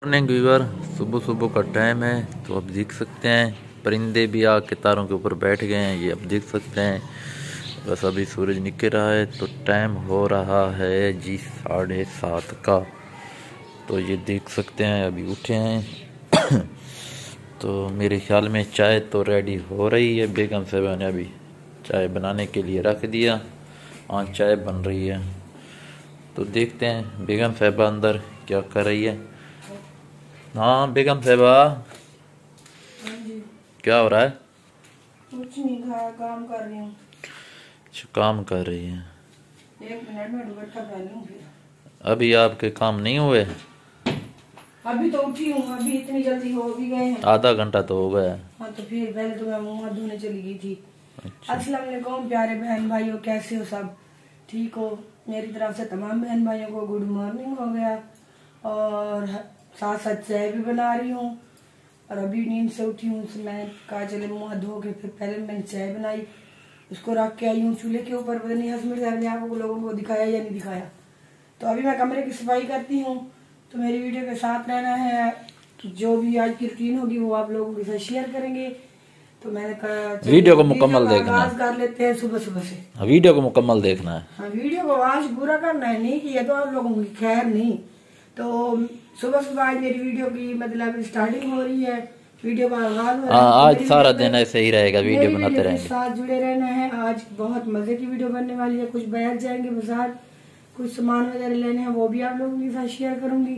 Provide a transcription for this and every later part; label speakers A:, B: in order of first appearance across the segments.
A: Morning viewer, सुबह सुबह का टाइम है तो आप देख सकते हैं परिंदे भी आके तारों के ऊपर बैठ गए हैं। ये आप देख सकते हैं। बस अभी सूरज निकल रहा है तो टाइम हो रहा है जी 7:30 का। तो ये देख सकते हैं अभी उठे हैं। तो मेरे ख्याल में चाय तो रेडी हो रही है। बेगम साहबा ने अभी चाय बनाने के लिए रख दिया। हाँ, चाय बन रही है तो देखते हैं बेगम साहबा अंदर क्या कर रही है। हाँ बेगम साहबा, क्या हो रहा है?
B: कुछ नहीं, काम कर रही हूँ।
A: अच्छा, काम कर रही है।
B: 1 मिनट में दुपट्टा पहन लूँ फिर।
A: अभी आपके काम नहीं हुए?
B: अभी तो उठी हूँ, अभी इतनी जल्दी हो भी गए हैं।
A: आधा घंटा तो हो गया।
B: हाँ तो फिर पहले तो मैं मुँह हाथ धोने चली गई थी।
A: अच्छा।
B: अस्सलाम वालेकुम प्यारे बहन भाइयों, कैसे हो सब? ठीक हो? मेरी तरफ से तमाम बहन भाइयों को गुड मॉर्निंग हो गया। और साथ साथ चाय भी बना रही हूँ। और अभी नींद से उठी हूँ, मैं कहा चले मुँह हाथ धो के फिर पहले मैंने चाय बनाई, उसको रख के आई हूँ चूल्हे के ऊपर। पता नहीं हसमिट साहब ने आप लोगों को दिखाया या नहीं दिखाया। तो अभी मैं कमरे की सफाई करती हूँ, तो मेरी वीडियो के साथ रहना है। जो भी आज की रूटीन होगी वो आप लोगों के साथ शेयर करेंगे। तो मैंने कहा
A: वीडियो को मुकम्मल देखना है।
B: आगाज कर लेते हैं सुबह सुबह से।
A: वीडियो को मुकम्मल देखना है।
B: हाँ, वीडियो को आज पूरा करना है, नहीं किया तो आप लोगों की खैर नहीं। तो सुबह सुबह आज मेरी वीडियो की मतलब स्टार्टिंग हो रही है, वीडियो का आगाज हो रहा है।
A: हाँ, आज
B: मेरी
A: सारा
B: वीडियो
A: दिन ऐसे ही रहेगा, वीडियो बनाते
B: के
A: रहेंगे।
B: साथ जुड़े रहना है। आज बहुत मजे की वीडियो बनने वाली है। कुछ बैठ जाएंगे बाजार, कुछ सामान वगैरह लेने हैं, वो भी आप लोगों के साथ शेयर करूंगी।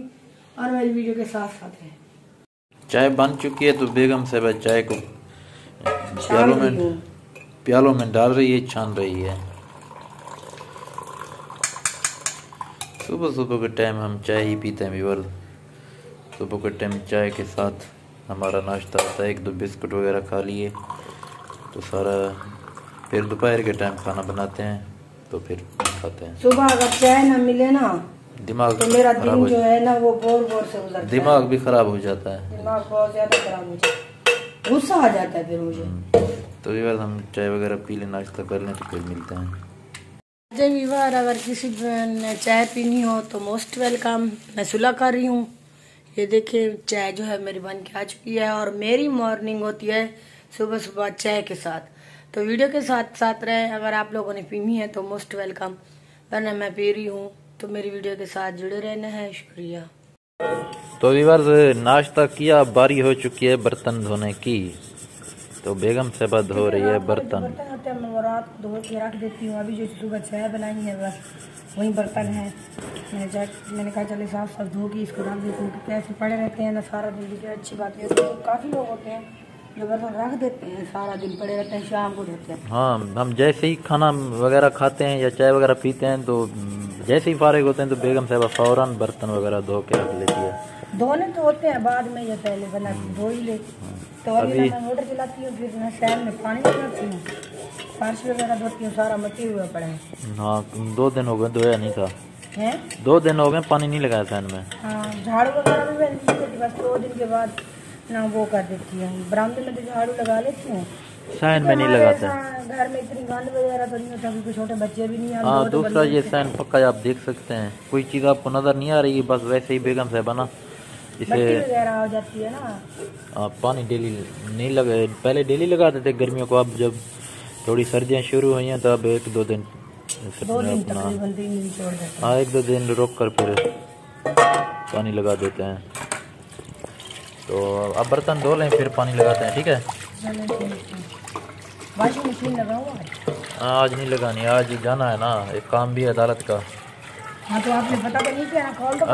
B: और मेरी वीडियो के साथ साथ है।
A: चाय बन चुकी है तो बेगम साहबा चाय को प्यालों में डाल रही है, छान रही है। सुबह सुबह के टाइम हम चाय ही पीते हैं व्यूअर। सुबह के टाइम चाय के साथ हमारा नाश्ता होता है, 1-2 बिस्कुट वगैरह खा लिए तो सारा। फिर दोपहर के टाइम खाना बनाते हैं तो फिर खाते हैं।
B: सुबह अगर चाय ना मिले ना
A: दिमाग
B: तो मेरा दिन जो है ना वो बोर बोर से गुजरता है।
A: दिमाग भी खराब हो जाता है।
B: दिमाग बहुत ज्यादा खराब हो जाता है, गुस्सा आ जाता है फिर मुझे।
A: तो ये बार हम चाय वगैरह पी लें, नाश्ता कर लें तो फिर मिलते हैं।
B: जय विवाह, अगर किसी ने चाय पीनी हो तो मोस्ट वेलकम। मैं सुलह कर रही हूँ। ये देखिए चाय जो है मेरी बन के आ चुकी है। और मेरी मॉर्निंग होती है सुबह सुबह चाय के साथ। तो वीडियो के साथ साथ रहे, अगर आप लोगों ने पीनी है तो मोस्ट वेलकम, वरना मैं पी रही हूँ। तो मेरी वीडियो के साथ जुड़े रहना है, शुक्रिया।
A: तो व्यूअर्स, नाश्ता किया, बारी हो चुकी है बर्तन धोने की। तो बेगम साहबा धो रही है बर्तन।
B: बर्तन होते हैं मैं रात को धो के रख देती हूँ। अभी जो सुबह चाय बनाई है बस वही बर्तन है। मैंने कहा चले साफ साफ धो के इसको रख देती हूँ, क्योंकि ऐसे पड़े रहते हैं ना सारा दिन। की अच्छी बात है, तो काफ़ी लोग होते हैं जो बर्तन रख देते हैं, सारा दिन पड़े रहते हैं, शाम को धोते हैं।
A: हाँ, हम जैसे ही खाना वगैरह खाते हैं या चाय वगैरह पीते हैं तो जैसे ही फारिग होते हैं तो बेगम साहबा फौरन बर्तन वगैरह धो के रख लेती है।
B: धोने तो होते हैं बाद में या पहले बना के धो ही ले। तो अभी मैं मोटर चलाती हूँ, फिर मैं फैन में पानी लगाती हूँ, फर्श वगैरह धोती हूँ, सारा मट्टी हुआ पड़ा है।
A: हाँ, 2 दिन हो गए धोया नहीं था।
B: हैं?
A: 2 दिन हो गए पानी नहीं लगाया फैन में।
B: हाँ, झाड़ू वगैरह भी मैं नहीं देती, बस 2 दिन के बाद ना वो कर देती हूँ। बरामदे में तो झाड़ू लगा लेती हूँ,
A: फैन में नहीं लगाता।
B: घर में इतनी गंद वगैरह तो नहीं होता, क्योंकि छोटे बच्चे भी नहीं है।
A: हाँ, दूसरा ये फैन पक्का आप देख सकते हैं, कोई चीज़ आपको नज़र नहीं आ रही, बस वैसे ही बेगम साहबा ना इसे
B: वगैरह हो जाती है ना।
A: पानी डेली नहीं लगे, पहले डेली लगाते थे गर्मियों को। अब जब थोड़ी सर्दियाँ शुरू हुई हैं तो अब 1-2 दिन
B: 2 दिन तकरीबन 3 दिन छोड़ देते हैं।
A: हाँ, 1-2 दिन रोक कर फिर पानी लगा देते हैं। तो अब बर्तन धो लें फिर पानी लगाते हैं, ठीक है?
B: वॉशिंग मशीन लगाऊँ
A: आज नहीं लगानी, आज जाना है ना, एक काम भी है अदालत का।
B: हाँ, तो आपने पता तो नहीं किया ना? कॉल तो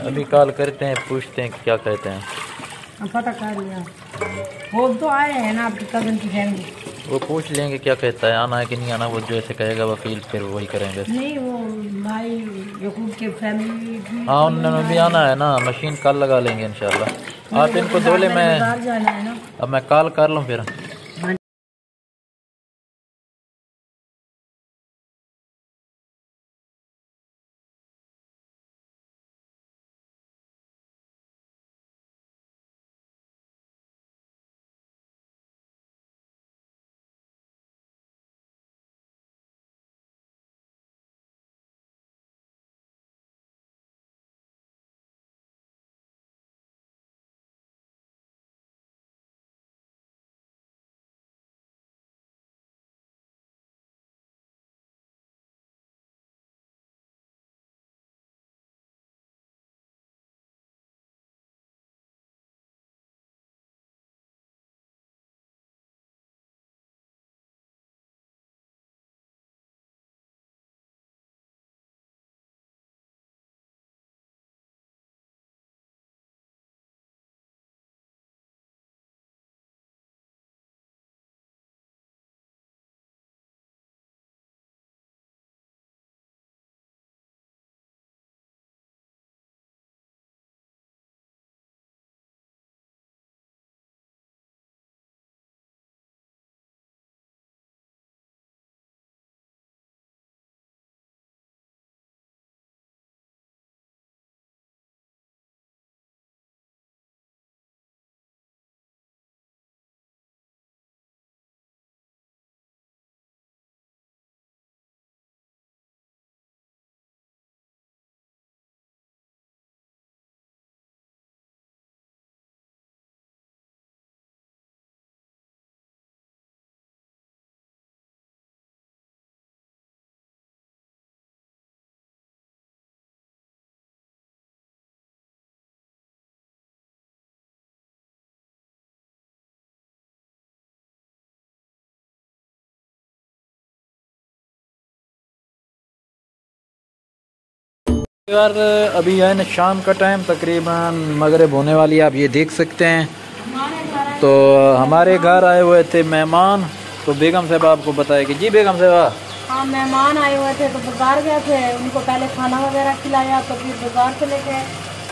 A: अभी कॉल करते हैं, पूछते हैं क्या कहते हैं।
B: हम पता कर लिया, वो तो आए हैं ना आपकी कजन की फैमिली।
A: वो पूछ लेंगे क्या कहता है, आना है कि नहीं आना। वो जैसे कहेगा वकील फिर वही करेंगे।
B: नहीं, वो भाई यकूब के फैमिली भी।
A: हाँ, उन्होंने भी आना है ना, मशीन कल लगा लेंगे इंशाल्लाह। आप इनको धो ले, मैं अब मैं कॉल कर लूँ फिर। यार अभी है ना शाम का टाइम, तकरीबन मगरिब होने वाली है, आप ये देख सकते हैं। तो हमारे घर आए हुए थे मेहमान, तो बेगम साहब आपको बताएगी। जी बेगम साहब।
B: हाँ, मेहमान आए हुए थे तो बाजार गए थे, उनको पहले खाना वगैरह खिलाया, तो फिर बाजार चले गए।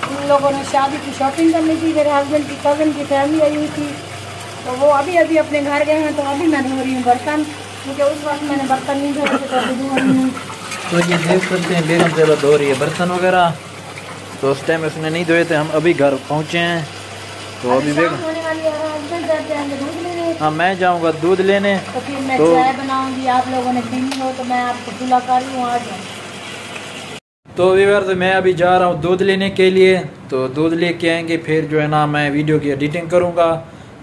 B: उन लोगों ने शादी की शॉपिंग करनी थी, मेरे हस्बैंड की कज़न की फैमिली आई हुई थी, तो वो अभी अभी अपने घर गए हैं। तो अभी मैं धो रही हूँ बर्तन, क्योंकि उस वक्त मैंने बर्तन नहीं धोए थे, तो अभी धो रही हूँ।
A: तो ये देख सकते हैं बेगम साहब धो रही है बर्तन वगैरह, तो उस टाइम उसने नहीं धोए थे, हम अभी घर पहुँचे हैं। तो अभी बेगम, हाँ मैं जाऊँगा दूध लेने,
B: तो फिर मैं चाय बनाऊंगी, आप लोगों ने पीनी हो तो मैं आपको बुला कर रही हूँ आज।
A: तो व्यूअर्स मैं अभी जा रहा हूँ दूध लेने के लिए, तो दूध लेके आएंगे, फिर जो है ना मैं वीडियो की एडिटिंग करूँगा,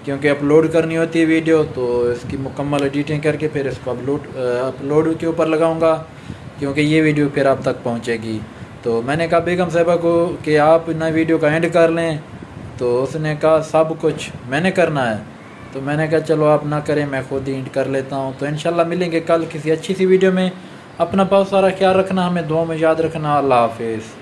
A: क्योंकि अपलोड करनी होती है वीडियो, तो इसकी मुकम्मल एडिटिंग करके फिर इसको अपलोड के ऊपर लगाऊँगा, क्योंकि ये वीडियो फिर आप तक पहुँचेगी। तो मैंने कहा बेगम साहिबा को कि आप ना वीडियो का एंड कर लें, तो उसने कहा सब कुछ मैंने करना है, तो मैंने कहा चलो आप ना करें, मैं खुद ही एंड कर लेता हूँ। तो इंशाल्लाह मिलेंगे कल किसी अच्छी सी वीडियो में। अपना बहुत सारा ख्याल रखना, हमें दुआ में याद रखना। अल्लाह हाफिज़।